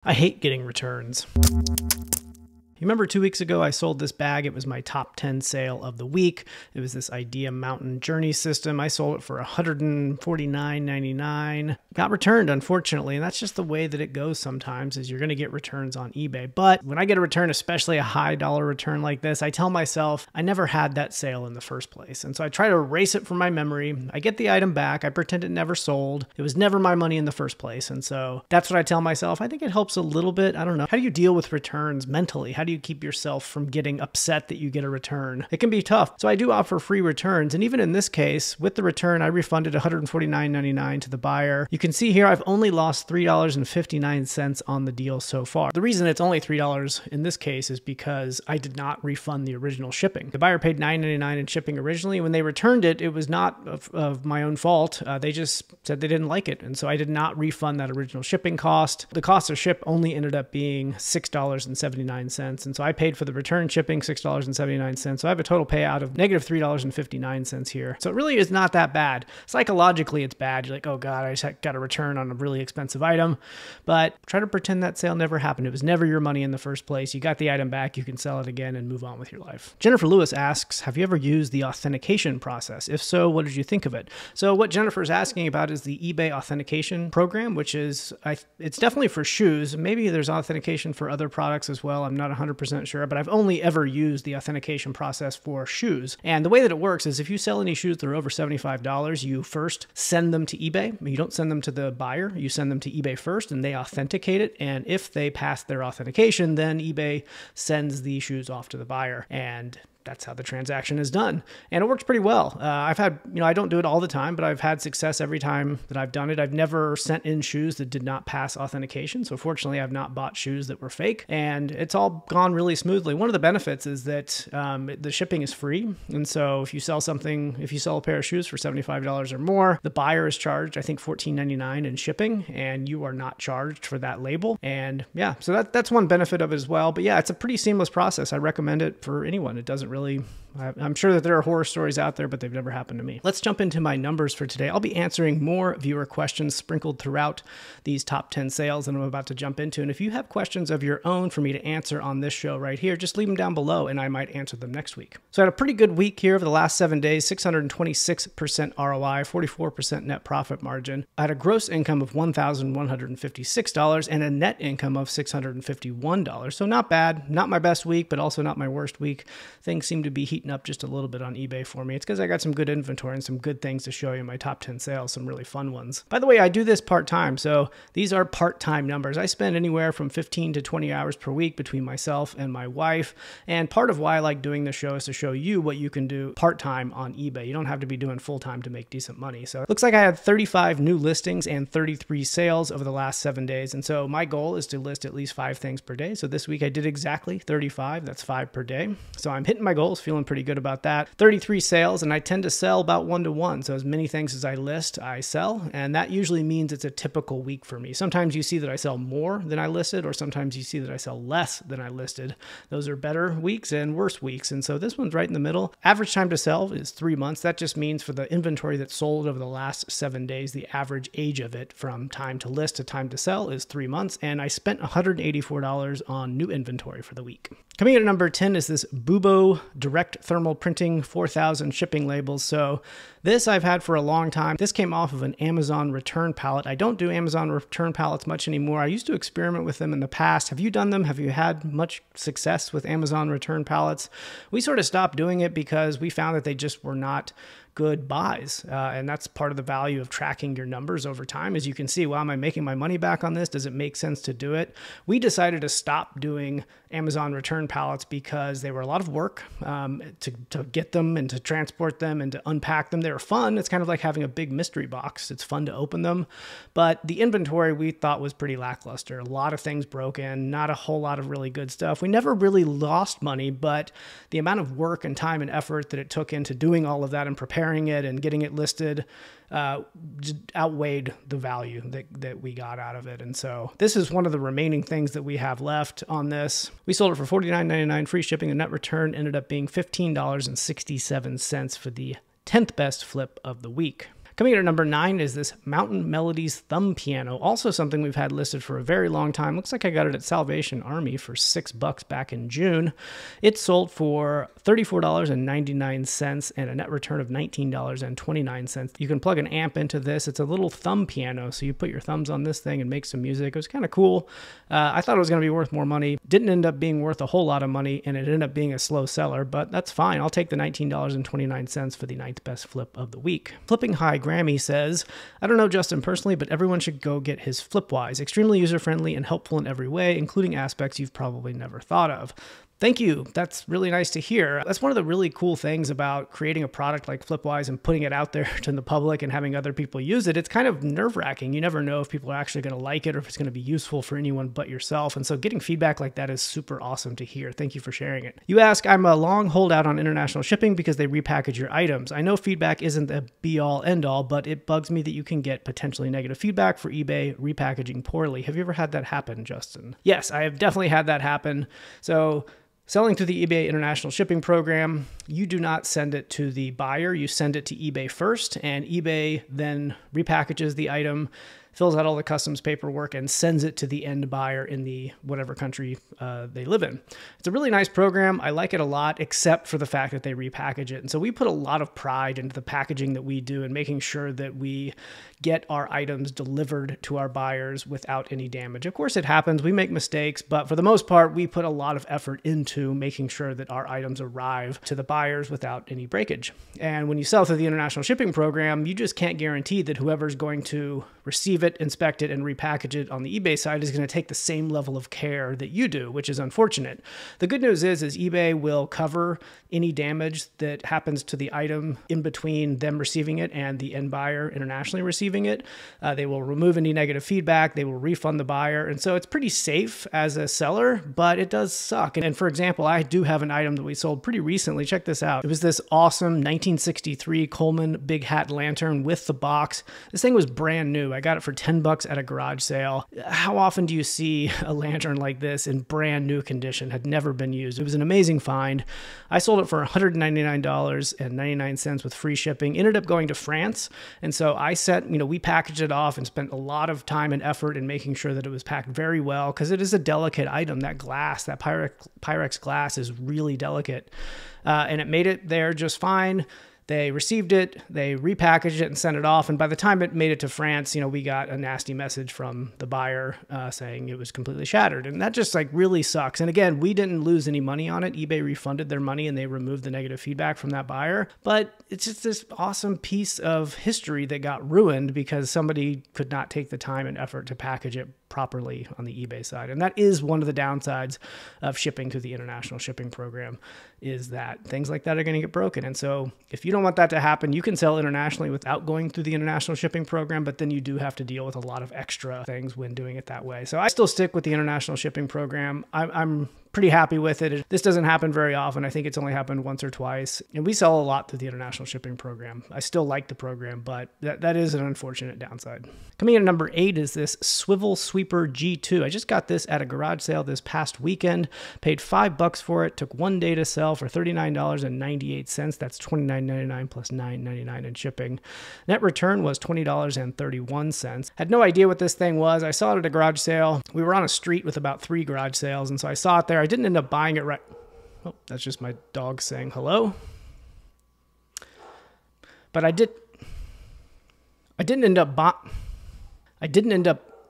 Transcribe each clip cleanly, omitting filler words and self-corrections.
I hate getting returns. You remember 2 weeks ago, I sold this bag. It was my top 10 sale of the week. It was this Idea Mountain Journey system. I sold it for $149.99. Got returned, unfortunately, and that's just the way that it goes sometimes, is you're going to get returns on eBay. But when I get a return, especially a high dollar return like this, I tell myself I never had that sale in the first place. And so I try to erase it from my memory. I get the item back. I pretend it never sold. It was never my money in the first place. And so that's what I tell myself. I think it helps a little bit. I don't know. How do you deal with returns mentally? How do you keep yourself from getting upset that you get a return? It can be tough. So I do offer free returns. And even in this case, with the return, I refunded $149.99 to the buyer. You can see here, I've only lost $3.59 on the deal so far. The reason it's only $3 in this case is because I did not refund the original shipping. The buyer paid $9.99 in shipping originally. When they returned it, it was not of my own fault. They just said they didn't like it. And so I did not refund that original shipping cost. The cost of ship only ended up being $6.79. And so I paid for the return shipping $6.79. So I have a total payout of negative $3.59 here. So it really is not that bad. Psychologically, it's bad. You're like, oh God, I just got a return on a really expensive item. But try to pretend that sale never happened. It was never your money in the first place. You got the item back. You can sell it again and move on with your life. Jennifer Lewis asks, have you ever used the authentication process? If so, what did you think of it? So what Jennifer is asking about is the eBay authentication program, which is, it's definitely for shoes. Maybe there's authentication for other products as well. I'm not 100% sure, but I've only ever used the authentication process for shoes. And the way that it works is if you sell any shoes that are over $75, you first send them to eBay. You don't send them to the buyer. You send them to eBay first and they authenticate it. And if they pass their authentication, then eBay sends the shoes off to the buyer. And that's how the transaction is done. And it works pretty well. I've had, I don't do it all the time, but I've had success every time that I've done it. I've never sent in shoes that did not pass authentication. So fortunately, I've not bought shoes that were fake, and it's all gone really smoothly. One of the benefits is that the shipping is free. And so if you sell a pair of shoes for $75 or more, the buyer is charged, I think $14.99 in shipping, and you are not charged for that label. And yeah, so that's one benefit of it as well. But yeah, it's a pretty seamless process. I recommend it for anyone. It doesn't really, I'm sure that there are horror stories out there, but they've never happened to me. Let's jump into my numbers for today. I'll be answering more viewer questions sprinkled throughout these top 10 sales that I'm about to jump into. And if you have questions of your own for me to answer on this show right here, just leave them down below and I might answer them next week. So I had a pretty good week here over the last 7 days, 626% ROI, 44% net profit margin. I had a gross income of $1,156 and a net income of $651. So not bad, not my best week, but also not my worst week. Things seem to be heating up just a little bit on eBay for me. It's because I got some good inventory and some good things to show you in my top 10 sales, some really fun ones. By the way, I do this part-time, so these are part-time numbers. I spend anywhere from 15 to 20 hours per week between myself and my wife, and part of why I like doing this show is to show you what you can do part-time on eBay. You don't have to be doing full-time to make decent money. So it looks like I had 35 new listings and 33 sales over the last 7 days, and so my goal is to list at least 5 things per day. So this week I did exactly 35. That's 5 per day. So I'm hitting my goals, feeling pretty good about that. 33 sales, and I tend to sell about 1 to 1. So as many things as I list, I sell, and that usually means it's a typical week for me. Sometimes you see that I sell more than I listed, or sometimes you see that I sell less than I listed. Those are better weeks and worse weeks, and so this one's right in the middle. Average time to sell is 3 months. That just means for the inventory that's sold over the last 7 days, the average age of it from time to list to time to sell is 3 months, and I spent $184 on new inventory for the week. Coming in at number 10 is this Bubo Direct Thermal Printing 4000 shipping labels. So this I've had for a long time. This came off of an Amazon return pallet. I don't do Amazon return pallets much anymore. I used to experiment with them in the past. Have you done them? Have you had much success with Amazon return pallets? We sort of stopped doing it because we found that they just were not good buys. And that's part of the value of tracking your numbers over time, is you can see, well, am I making my money back on this? Does it make sense to do it? We decided to stop doing Amazon return pallets because they were a lot of work to get them and to transport them and to unpack them. They were fun. It's kind of like having a big mystery box. It's fun to open them. But the inventory we thought was pretty lackluster. A lot of things broken, not a whole lot of really good stuff. We never really lost money, but the amount of work and time and effort that it took into doing all of that and preparing it and getting it listed just outweighed the value that we got out of it. And so this is one of the remaining things that we have left on this. We sold it for $49.99 free shipping. The net return ended up being $15.67 for the 10th best flip of the week. Coming in at number 9 is this Mountain Melodies thumb piano, also something we've had listed for a very long time. Looks like I got it at Salvation Army for $6 back in June. It sold for $34.99 and a net return of $19.29. You can plug an amp into this. It's a little thumb piano, so you put your thumbs on this thing and make some music. It was kind of cool. I thought it was going to be worth more money. Didn't end up being worth a whole lot of money, and it ended up being a slow seller, but that's fine. I'll take the $19.29 for the 9th best flip of the week. Flipping High Grammy says, I don't know Justin personally, but everyone should go get his Flipwise. Extremely user-friendly and helpful in every way, including aspects you've probably never thought of. Thank you. That's really nice to hear. That's one of the really cool things about creating a product like Flipwise and putting it out there to the public and having other people use it. It's kind of nerve-wracking. You never know if people are actually going to like it or if it's going to be useful for anyone but yourself. And so getting feedback like that is super awesome to hear. Thank you for sharing it. You ask, I'm a long holdout on international shipping because they repackage your items. I know feedback isn't the be-all, end-all, but it bugs me that you can get potentially negative feedback for eBay repackaging poorly. Have you ever had that happen, Justin? Yes, I have definitely had that happen. So selling through the eBay International Shipping Program, you do not send it to the buyer. You send it to eBay first, and eBay then repackages the item, fills out all the customs paperwork, and sends it to the end buyer in the whatever country they live in. It's a really nice program. I like it a lot, except for the fact that they repackage it. And so we put a lot of pride into the packaging that we do and making sure that we get our items delivered to our buyers without any damage. Of course, it happens. We make mistakes, but for the most part, we put a lot of effort into making sure that our items arrive to the buyers without any breakage. And when you sell through the International Shipping Program, you just can't guarantee that whoever's going to receive it, inspect it, and repackage it on the eBay side is going to take the same level of care that you do, which is unfortunate. The good news is eBay will cover any damage that happens to the item in between them receiving it and the end buyer internationally receiving it. They will remove any negative feedback. They will refund the buyer. And so it's pretty safe as a seller, but it does suck. And for example, I do have an item that we sold pretty recently. Check this out. It was this awesome 1963 Coleman big hat lantern with the box. This thing was brand new. I got it for $10 at a garage sale. How often do you see a lantern like this in brand new condition? Had never been used. It was an amazing find. I sold it for $199.99 with free shipping. Ended up going to France. And so I set, we packaged it off and spent a lot of time and effort in making sure that it was packed very well because it is a delicate item. That glass, that Pyrex glass is really delicate. And it made it there just fine. They received it, they repackaged it and sent it off. And by the time it made it to France, we got a nasty message from the buyer saying it was completely shattered. And that just really sucks. And again, we didn't lose any money on it. eBay refunded their money and they removed the negative feedback from that buyer. But it's just this awesome piece of history that got ruined because somebody could not take the time and effort to package it properly on the eBay side. And that is one of the downsides of shipping through the International Shipping Program, is that things like that are going to get broken. And so if you don't want that to happen, you can sell internationally without going through the International Shipping Program, but then you do have to deal with a lot of extra things when doing it that way. So I still stick with the International Shipping Program. I'm pretty happy with it. This doesn't happen very often. I think it's only happened once or twice. And we sell a lot through the International Shipping Program. I still like the program, but that is an unfortunate downside. Coming in at number 8 is this Swivel Sweeper G2. I just got this at a garage sale this past weekend. Paid $5 for it. Took 1 day to sell for $39.98. That's $29.99 plus $9.99 in shipping. Net return was $20.31. Had no idea what this thing was. I saw it at a garage sale. We were on a street with about 3 garage sales, and so I saw it there. I didn't end up buying it right. Oh, that's just my dog saying hello. But I didn't end up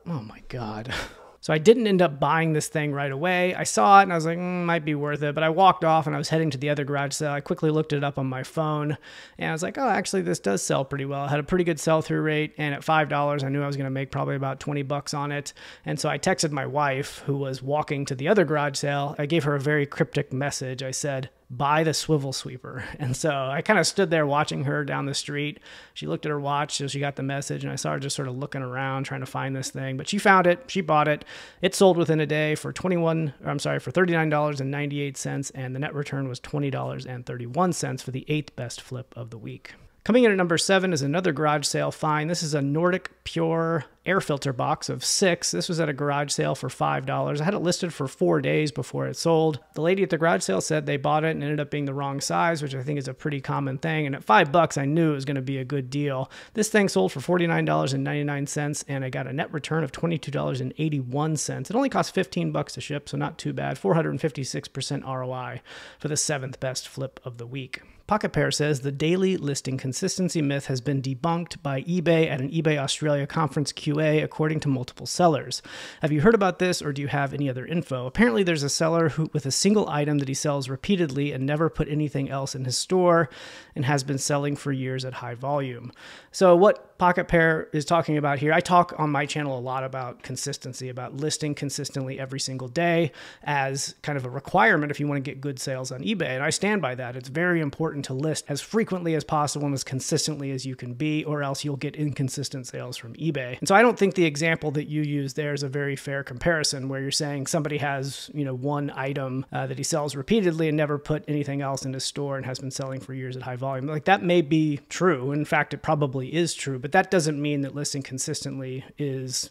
oh my God. So I didn't end up buying this thing right away. I saw it and I was like, might be worth it. But I walked off and I was heading to the other garage sale. I quickly looked it up on my phone and I was like, oh, actually this does sell pretty well. It had a pretty good sell-through rate. And at $5, I knew I was going to make probably about $20 on it. And so I texted my wife, who was walking to the other garage sale. I gave her a very cryptic message. I said, buy the swivel sweeper. And so I kind of stood there watching her down the street. She looked at her watch, so she got the message, and I saw her just sort of looking around trying to find this thing. But she found it. She bought it. It sold within a day for $39.98, and the net return was $20.31 for the 8th best flip of the week. Coming in at number 7 is another garage sale find. This is a Nordic Pure air filter box of 6. This was at a garage sale for $5. I had it listed for 4 days before it sold. The lady at the garage sale said they bought it and ended up being the wrong size, which I think is a pretty common thing. And at $5, I knew it was going to be a good deal. This thing sold for $49.99, and I got a net return of $22.81. It only cost $15 to ship, so not too bad. 456% ROI for the 7th best flip of the week. Pocket Pair says the daily listing consistency myth has been debunked by eBay at an eBay Australia conference QA, according to multiple sellers. Have you heard about this, or do you have any other info? Apparently there's a seller with a single item that he sells repeatedly and never put anything else in his store and has been selling for years at high volume. So what Pocket Pair is talking about here, I talk on my channel a lot about consistency, about listing consistently every single day as kind of a requirement if you want to get good sales on eBay. And I stand by that. It's very important to list as frequently as possible and as consistently as you can be, or else you'll get inconsistent sales from eBay. And so I don't think the example that you use there is a very fair comparison, where you're saying somebody has, one item that he sells repeatedly and never put anything else in his store and has been selling for years at high volume. Like, that may be true. In fact, it probably is true, but that doesn't mean that listing consistently is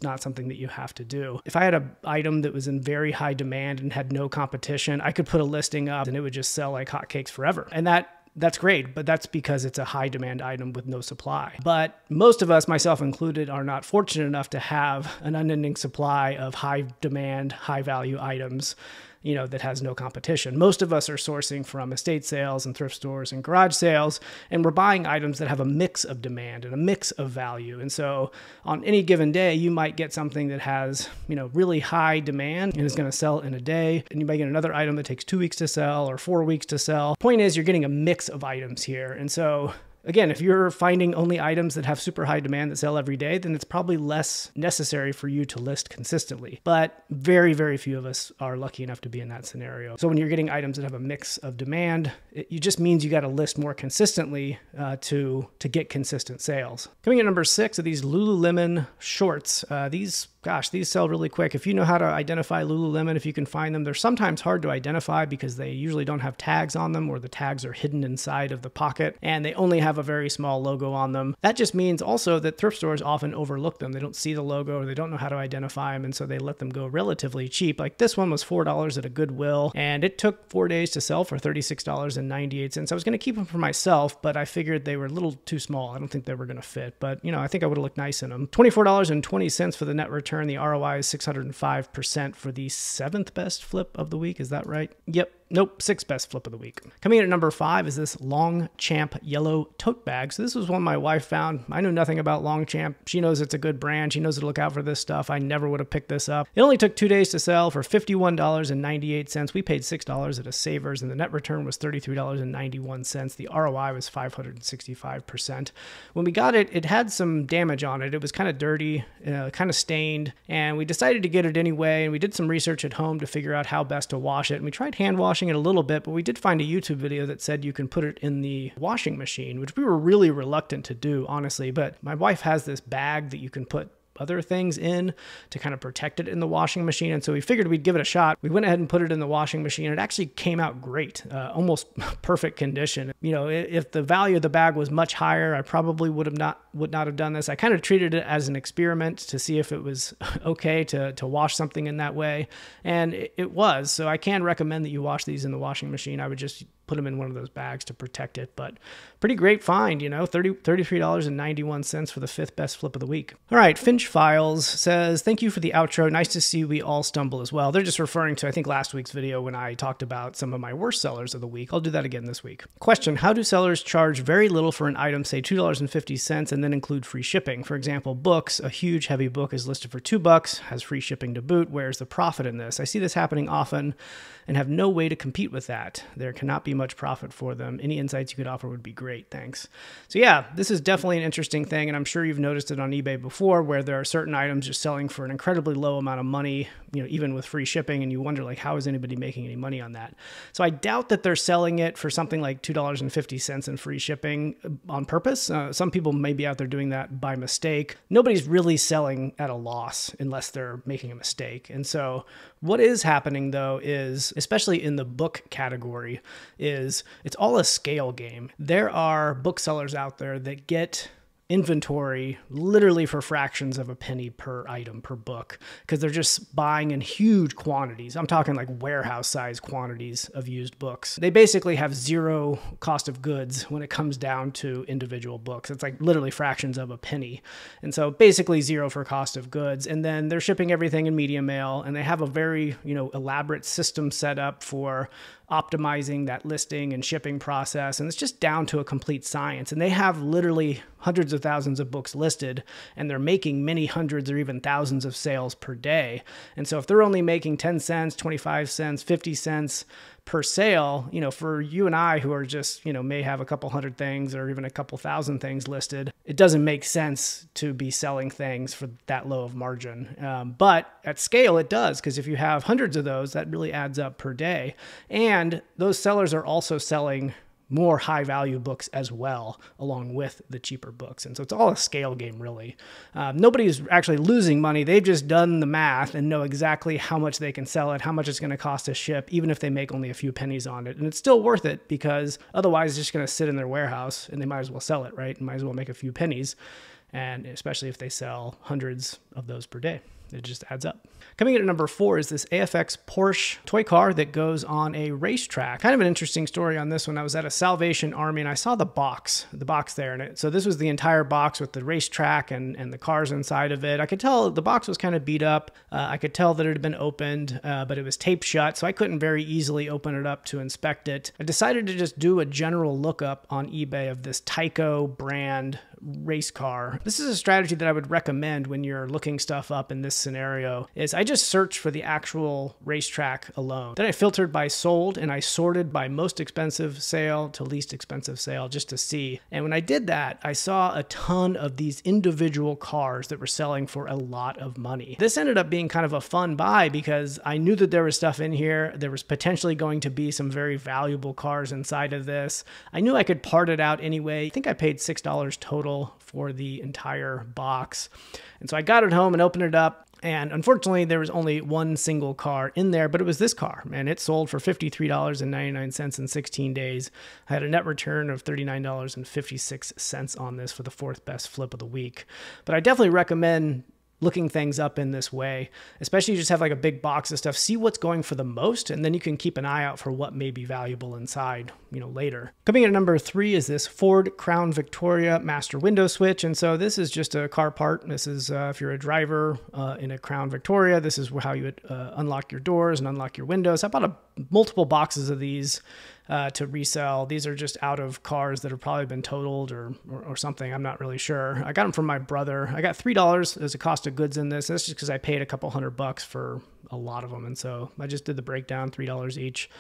not something that you have to do. If I had an item that was in very high demand and had no competition, I could put a listing up and it would just sell like hotcakes forever. And that's great, but that's because it's a high demand item with no supply. But most of us, myself included, are not fortunate enough to have an unending supply of high demand, high value items, that has no competition. Most of us are sourcing from estate sales and thrift stores and garage sales, and we're buying items that have a mix of demand and a mix of value. And so on any given day, you might get something that has, really high demand and is going to sell in a day. And you might get another item that takes 2 weeks to sell or 4 weeks to sell. Point is, you're getting a mix of items here. And so again, if you're finding only items that have super high demand that sell every day, then it's probably less necessary for you to list consistently. But very, very few of us are lucky enough to be in that scenario. So when you're getting items that have a mix of demand, it just means you got to list more consistently to get consistent sales. Coming in at number 6 are these Lululemon shorts. These sell really quick. If you know how to identify Lululemon, if you can find them, they're sometimes hard to identify because they usually don't have tags on them, or the tags are hidden inside of the pocket and they only have a very small logo on them. That just means also that thrift stores often overlook them. They don't see the logo, or they don't know how to identify them, and so they let them go relatively cheap. Like this one was $4 at a Goodwill, and it took 4 days to sell for $36.98. I was going to keep them for myself, but I figured they were a little too small. I don't think they were going to fit, but I think I would have looked nice in them. $24.20 for the net return. The ROI is 605% for the 7th best flip of the week. Is that right? Yep. Nope, 6th best flip of the week. Coming in at number 5 is this Longchamp yellow tote bag. So this was one my wife found. I knew nothing about Longchamp. She knows it's a good brand. She knows to look out for this stuff. I never would have picked this up. It only took 2 days to sell for $51.98. We paid $6 at a Savers, and the net return was $33.91. The ROI was 565%. When we got it, it had some damage on it. It was kind of dirty, kind of stained, and we decided to get it anyway. And we did some research at home to figure out how best to wash it. And we tried hand washing it a little bit, but we did find a YouTube video that said you can put it in the washing machine, which we were really reluctant to do, honestly. But my wife has this bag that you can put other things in to kind of protect it in the washing machine. And so we figured we'd give it a shot. We went ahead and put it in the washing machine. It actually came out great, almost perfect condition. If the value of the bag was much higher, I probably would not have done this. I kind of treated it as an experiment to see if it was okay to wash something in that way. And it was. So I can recommend that you wash these in the washing machine. I would just put them in one of those bags to protect it, but pretty great find, $33.91 for the 5th best flip of the week. All right, Finch Files says, thank you for the outro. Nice to see we all stumble as well. They're just referring to, I think, last week's video when I talked about some of my worst sellers of the week. I'll do that again this week. Question, how do sellers charge very little for an item, say $2.50, and then include free shipping? For example, books, a huge heavy book is listed for $2, has free shipping to boot. Where's the profit in this? I see this happening often and have no way to compete with that. There cannot be much profit for them. Any insights you could offer would be great. Thanks. So yeah, this is definitely an interesting thing, and I'm sure you've noticed it on eBay before, where there are certain items just selling for an incredibly low amount of money, even with free shipping, and you wonder, like, how is anybody making any money on that? So I doubt that they're selling it for something like $2.50 in free shipping on purpose. Some people may be out there doing that by mistake. Nobody's really selling at a loss unless they're making a mistake. And so what is happening, though, is, especially in the book category, is it's all a scale game. There are booksellers out there that get inventory literally for fractions of a penny per item per book because they're just buying in huge quantities. I'm talking like warehouse size quantities of used books. They basically have zero cost of goods when it comes down to individual books. It's like literally fractions of a penny. And so basically zero for cost of goods. And then they're shipping everything in media mail, and they have a very, elaborate system set up for optimizing that listing and shipping process. And it's just down to a complete science. And they have literally hundreds of thousands of books listed, and they're making many hundreds or even thousands of sales per day. And so if they're only making 10 cents, 25 cents, 50 cents per sale, for you and I who are just, may have a couple hundred things or even a couple thousand things listed, it doesn't make sense to be selling things for that low of margin. But at scale, it does, because if you have hundreds of those, that really adds up per day. And those sellers are also selling more high value books as well, along with the cheaper books. And so it's all a scale game, really. Nobody's actually losing money. They've just done the math and know exactly how much they can sell it, how much it's going to cost to ship, even if they make only a few pennies on it. And it's still worth it, because otherwise it's just going to sit in their warehouse and they might as well sell it, right? And might as well make a few pennies. And especially if they sell hundreds of those per day, it just adds up. Coming in at number 4 is this AFX Porsche toy car that goes on a racetrack. Kind of an interesting story on this one. I was at a Salvation Army and I saw the box there. And so this was the entire box with the racetrack and the cars inside of it. I could tell the box was kind of beat up. I could tell that it had been opened, but it was taped shut, so I couldn't very easily open it up to inspect it. I decided to just do a general lookup on eBay of this Tyco brand race car. This is a strategy that I would recommend when you're looking stuff up in this scenario. Is I just searched for the actual racetrack alone. Then I filtered by sold, and I sorted by most expensive sale to least expensive sale just to see. And when I did that, I saw a ton of these individual cars that were selling for a lot of money. This ended up being kind of a fun buy because I knew that there was stuff in here. There was potentially going to be some very valuable cars inside of this. I knew I could part it out anyway. I think I paid $6 total for the entire box. And so I got it home and opened it up. And unfortunately, there was only one single car in there, but it was this car, and it sold for $53.99 in 16 days. I had a net return of $39.56 on this for the 4th best flip of the week. But I definitely recommend looking things up in this way, especially if you just have like a big box of stuff. See what's going for the most, and then you can keep an eye out for what may be valuable inside, later. Coming in at number 3 is this Ford Crown Victoria master window switch. And so this is just a car part. This is if you're a driver in a Crown Victoria, this is how you would unlock your doors and unlock your windows. I bought multiple boxes of these to resell. These are just out of cars that have probably been totaled or something. I'm not really sure. I got them from my brother. I got $3 as a cost of goods in this. That's just because I paid a couple $100 for a lot of them. And so I just did the breakdown, $3 each.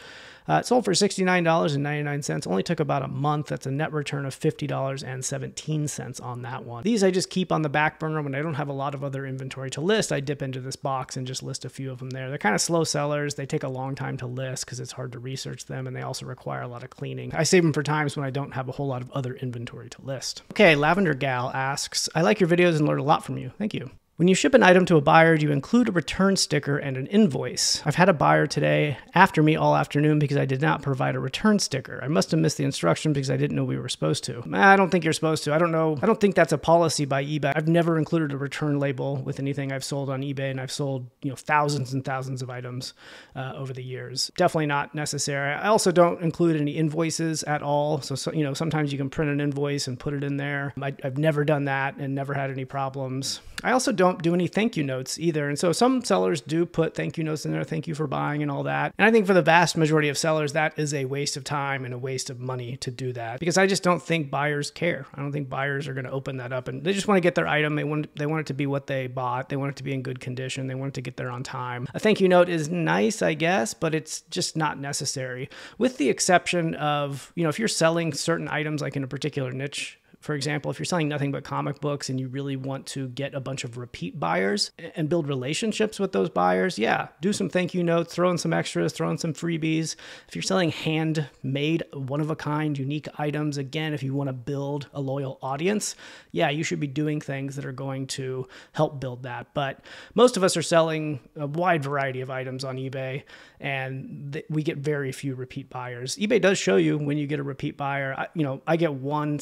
It sold for $69.99. Only took about a month. That's a net return of $50.17 on that one. These I just keep on the back burner when I don't have a lot of other inventory to list. I dip into this box and just list a few of them there. They're kind of slow sellers. They take a long time to list because it's hard to research them, and they also require a lot of cleaning. I save them for times when I don't have a whole lot of other inventory to list. Okay, Lavender Gal asks, I like your videos and learned a lot from you. Thank you. When you ship an item to a buyer, do you include a return sticker and an invoice? I've had a buyer today after me all afternoon because I did not provide a return sticker. I must have missed the instruction because I didn't know we were supposed to. I don't think you're supposed to. I don't know. I don't think that's a policy by eBay. I've never included a return label with anything I've sold on eBay, and I've sold thousands and thousands of items over the years. Definitely not necessary. I also don't include any invoices at all. So sometimes you can print an invoice and put it in there. I've never done that and never had any problems. I also don't do any thank you notes either. And so some sellers do put thank you notes in there, thank you for buying and all that. And I think for the vast majority of sellers, that is a waste of time and a waste of money to do that, because I just don't think buyers care. I don't think buyers are going to open that up, and they just want to get their item. They want it to be what they bought. They want it to be in good condition. They want it to get there on time. A thank you note is nice, I guess, but it's just not necessary, with the exception of, if you're selling certain items like in a particular niche, For example, if you're selling nothing but comic books and you really want to get a bunch of repeat buyers and build relationships with those buyers, yeah, do some thank you notes, throw in some extras, throw in some freebies. If you're selling handmade, one-of-a-kind, unique items, again, if you want to build a loyal audience, yeah, you should be doing things that are going to help build that. But most of us are selling a wide variety of items on eBay, and we get very few repeat buyers. eBay does show you when you get a repeat buyer. I get one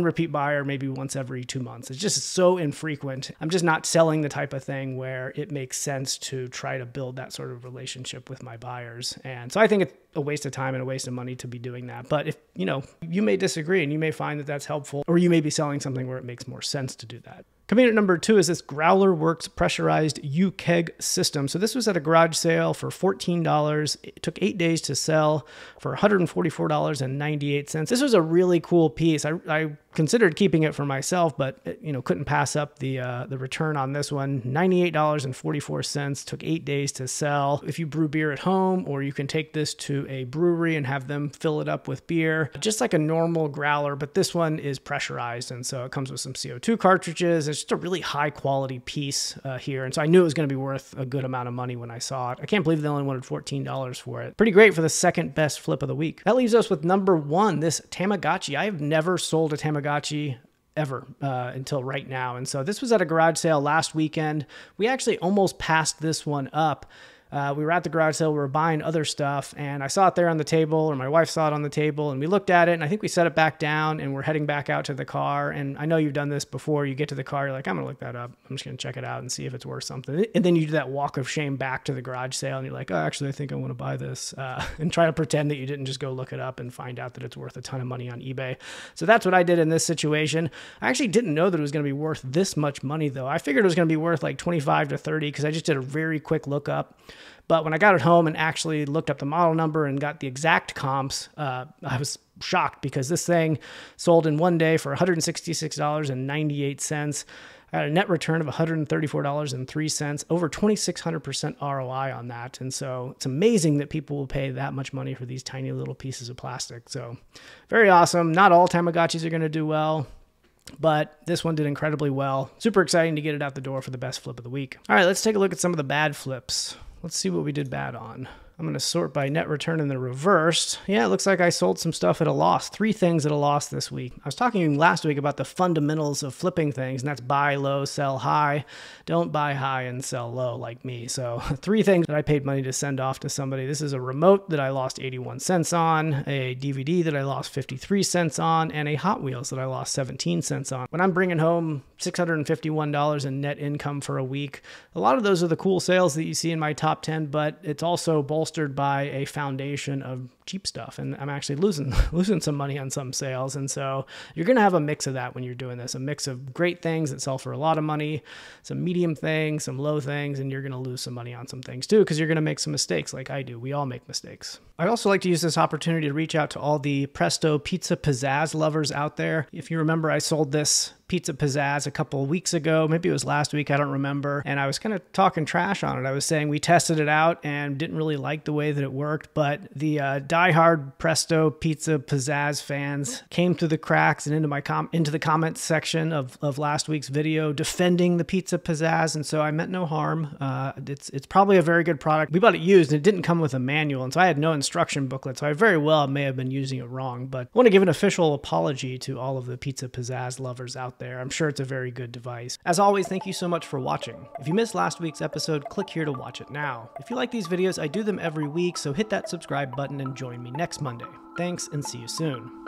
repeat buyer maybe once every 2 months. It's just so infrequent. I'm just not selling the type of thing where it makes sense to try to build that sort of relationship with my buyers. And so I think it's a waste of time and a waste of money to be doing that. But if you may disagree and you may find that that's helpful, or you may be selling something where it makes more sense to do that. Coming in at number 2 is this Growler Works pressurized U-Keg system. So this was at a garage sale for $14. It took 8 days to sell for $144.98. This was a really cool piece. I considered keeping it for myself, but couldn't pass up the return on this one. $98.44, took 8 days to sell. If you brew beer at home, or you can take this to a brewery and have them fill it up with beer, just like a normal growler, but this one is pressurized, and so it comes with some CO2 cartridges. It's just a really high quality piece here, and so I knew it was going to be worth a good amount of money when I saw it. I can't believe they only wanted $14 for it. Pretty great for the second best flip of the week. That leaves us with number 1, this Tamagotchi. I have never sold a Tamagotchi ever until right now. And so this was at a garage sale last weekend. We actually almost passed this one up. We were at the garage sale, we were buying other stuff, and I saw it there on the table, or my wife saw it on the table, and we looked at it, and I think we set it back down, and we're heading back out to the car. And I know you've done this before. You get to the car, you're like, I'm gonna look that up. I'm just gonna check it out and see if it's worth something. And then you do that walk of shame back to the garage sale, and you're like, oh, actually, I think I want to buy this, and try to pretend that you didn't just go look it up and find out that it's worth a ton of money on eBay. So that's what I did in this situation. I actually didn't know that it was gonna be worth this much money, though. I figured it was gonna be worth like 25 to 30 because I just did a very quick lookup. But when I got it home and actually looked up the model number and got the exact comps, I was shocked because this thing sold in 1 day for $166.98. I had a net return of $134.03, over 2,600% ROI on that. And so it's amazing that people will pay that much money for these tiny little pieces of plastic. So very awesome. Not all Tamagotchis are going to do well, but this one did incredibly well. Super exciting to get it out the door for the best flip of the week. All right, let's take a look at some of the bad flips. Let's see what we did bad on. I'm going to sort by net return in the reverse. Yeah, it looks like I sold some stuff at a loss. 3 things at a loss this week. I was talking last week about the fundamentals of flipping things, and that's buy low, sell high. Don't buy high and sell low like me. So 3 things that I paid money to send off to somebody. This is a remote that I lost 81 cents on, a DVD that I lost 53 cents on, and a Hot Wheels that I lost 17 cents on. When I'm bringing home $651 in net income for a week, a lot of those are the cool sales that you see in my top 10, but it's also bolstered by a foundation of cheap stuff, and I'm actually losing some money on some sales. And so you're going to have a mix of that when you're doing this, a mix of great things that sell for a lot of money, some medium things, some low things, and you're going to lose some money on some things too, because you're going to make some mistakes like I do. We all make mistakes. I also like to use this opportunity to reach out to all the Presto Pizza Pizzazz lovers out there. If you remember, I sold this Pizza Pizzazz a couple of weeks ago. Maybe it was last week, I don't remember. And I was kind of talking trash on it. I was saying we tested it out and didn't really like the way that it worked, but the diehard Presto Pizza Pizzazz fans came through the cracks and into the comments section of last week's video defending the Pizza Pizzazz. And so I meant no harm. It's probably a very good product. We bought it used and it didn't come with a manual, and so I had no instruction booklet, so I very well may have been using it wrong. But I want to give an official apology to all of the Pizza Pizzazz lovers out there. I'm sure it's a very good device. As always, thank you so much for watching. If you missed last week's episode, click here to watch it now. If you like these videos, I do them every week, so hit that subscribe button and join me next Monday. Thanks, and see you soon.